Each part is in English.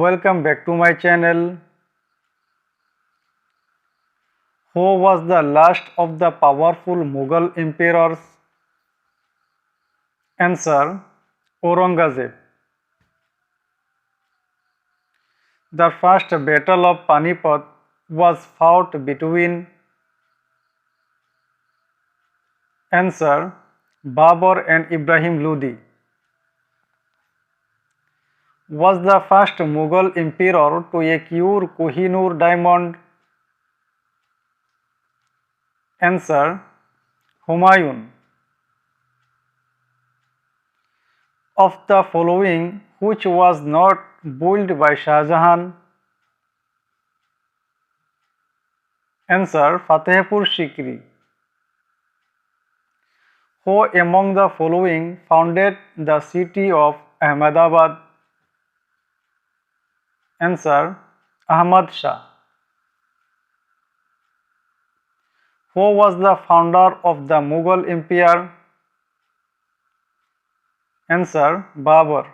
Welcome back to my channel. Who was the last of the powerful Mughal emperors? Answer: Aurangzeb. The First Battle of Panipat was fought between. Answer: Babur and Ibrahim Lodi. Was the first Mughal emperor to acquire Koh-i-noor diamond? Answer: Humayun. Of the following, which was not built by Shah Jahan? Answer: Fatehpur Sikri. Who among the following founded the city of Ahmedabad? Answer: Ahmad Shah. Who was the founder of the Mughal Empire? Answer: Babur.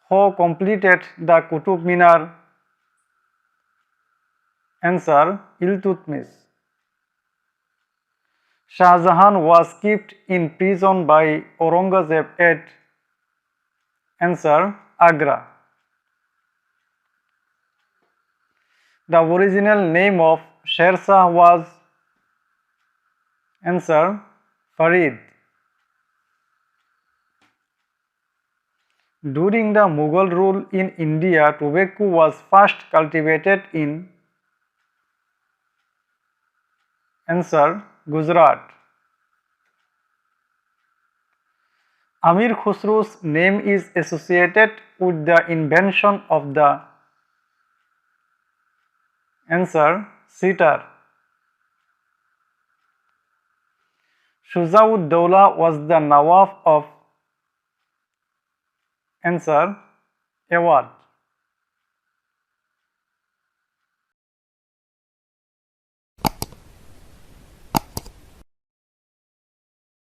Who completed the Qutub Minar? Answer: Iltutmish. Shah Jahan was kept in prison by Aurangzeb at. Answer: Agra. The original name of Sher Shah was. Answer: Farid. During the Mughal rule in India, tobacco was first cultivated in. Answer: Gujarat. Amir Khusrao's name is associated with the invention of the. Answer: sitar. Shuja-ud-Dawla was the Nawab of. Answer: Awad.